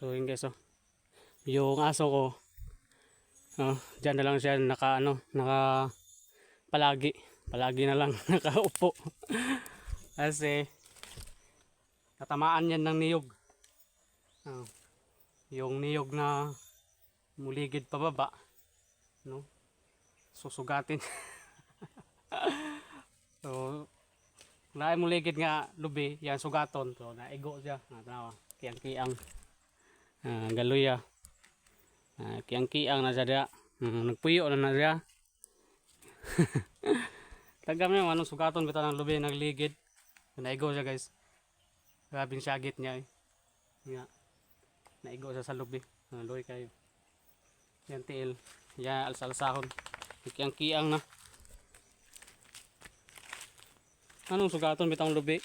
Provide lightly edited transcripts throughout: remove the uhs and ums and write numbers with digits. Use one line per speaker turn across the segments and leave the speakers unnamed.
So yun guys, oh. Yung aso ko, dyan na lang siya naka palagi na lang nakaupo. Kasi tatamaan yan ng niyog. Oh, yung niyog na muligid pababa, no? Susugatin. So na muligid nga lubi, yan sugaton. So naigo siya. Tanawa, kiyang-kiyang. Galuya. Kiyang-kiyang na siya dia. Nagpuyo na siya. Tagam yung anong sugaton bitaw ng lubi nagligid. Naigo siya guys. Grabing syagit niya eh. Nga. Naigo siya sa lubi. Luwi kayo. Yan tiil. Yan alsa-alsahon. Kiyang-kiyang na. Anong sugaton bitaw ng lubi?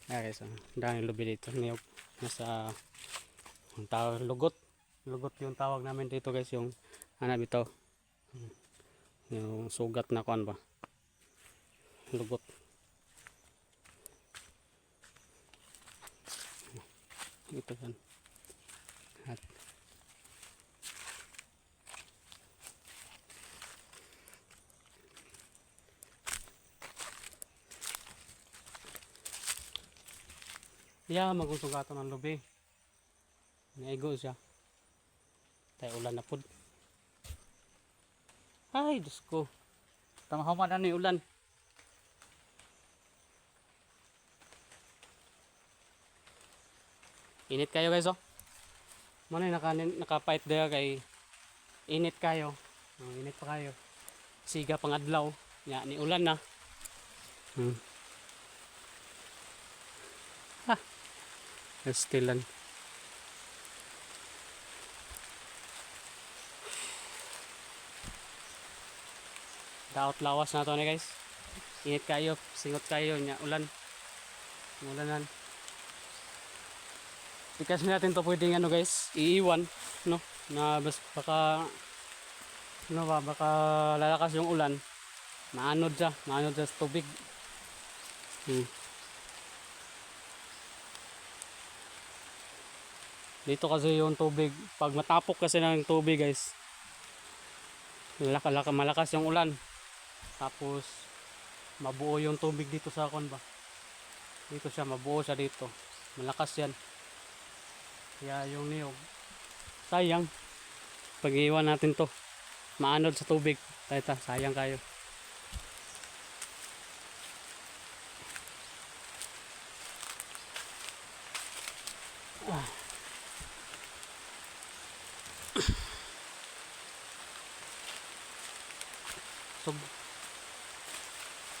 Okay, so dahil lubi dito. Niyog. Nasa tawag lugot. Lugot yung tawag namin dito guys. Yung hanap ito. Yung sugat na kuan ba. Lugot. Ito yan. At magsugato ng lubi. Naigo siya. Tayo ulan na pod. Ay, Diyos ko. Tamahaman ano yung ulan. Init kayo guys, oh. Muna naka-fight there kay init kayo. Init pa kayo. Siga pang adlaw. Ya, ni ulan na. Estilan. Daot lawas na to ni guys. Init kayo, singot kayo nya ulan. Ulanan. Ikas natin to pwedeng ano guys, iiwan no na baka baka lalakas yung ulan. Maanod sa tubig. Dito kasi yung tubig, pag matapok kasi ng tubig guys, malakas yung ulan. Tapos mabuo yung tubig dito sa kon ba. Dito siya, mabuo siya dito. Malakas yan. Kaya yung niyog, sayang. Pag iwan natin to, maanod sa tubig. Sayang kayo.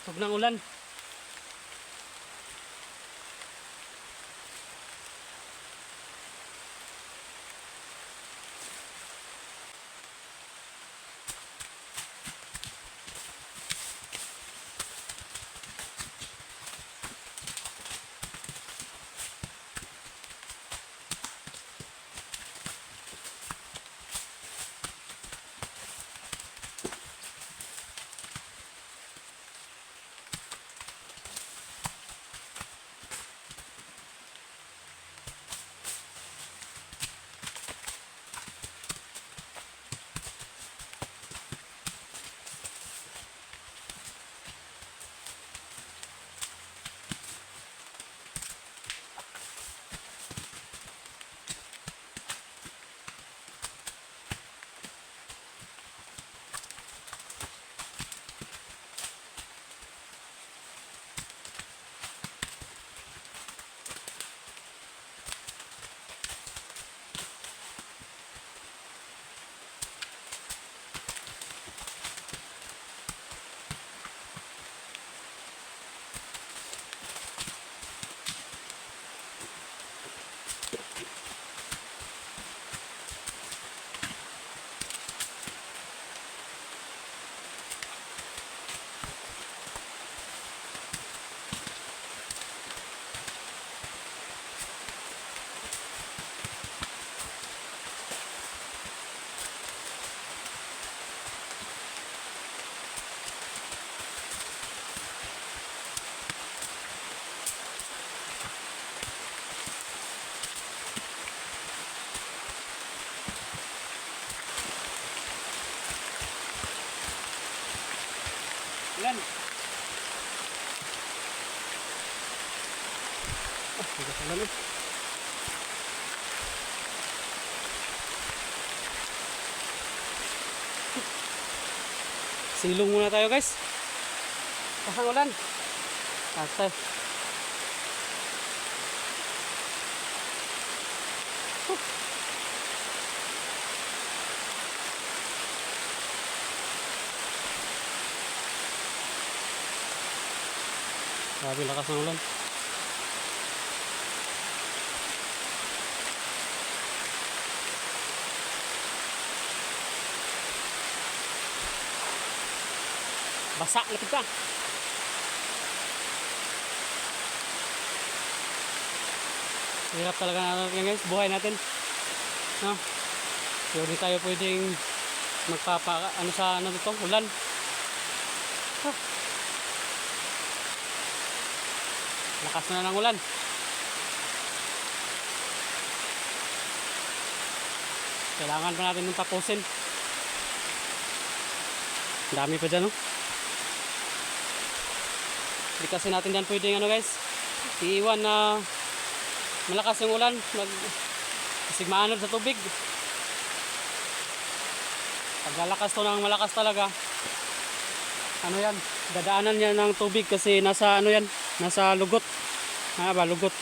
Sog ng ulan. Tigas ang ulan eh. Silong muna tayo guys. Pasang ulan. Ate. Grabe lakas ng ulan. Basa, lapit ka. Hirap talaga natin guys, buhay natin. No? So, hindi tayo pwedeng ano sa ano dito, ulan. Ah. Lakas na ng ulan. Kailangan pa natin nung tapusin. Dami pa dyan, no? Hindi kasi natin dyan pwedeng ano guys, iiwan na malakas yung ulan, kasi maanod sa tubig. Pag lalakas to ng malakas talaga, ano yan, dadaanan niya ng tubig kasi nasa ano yan, nasa lugot. Lugot.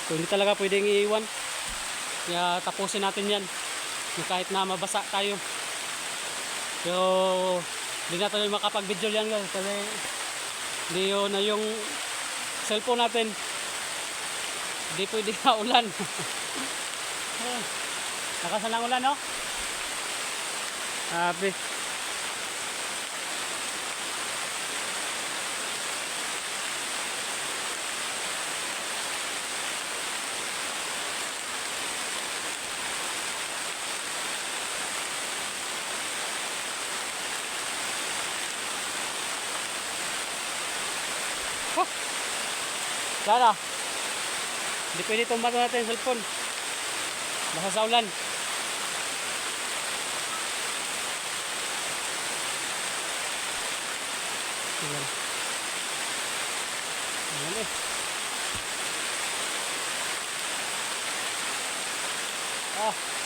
So hindi talaga pwedeng iiwan. Kaya tapusin natin yan. Kahit na mabasa tayo. So hindi na tayo makapag-video yan guys. Kasi hindi yun na yung cellphone natin. Hindi pwede na ulan. Lakasan ng ulan, no? Sabi. Sana. Hindi pwede tumba natin yung cellphone. Basta sa ulan. Ayan. Ayan eh. Ah.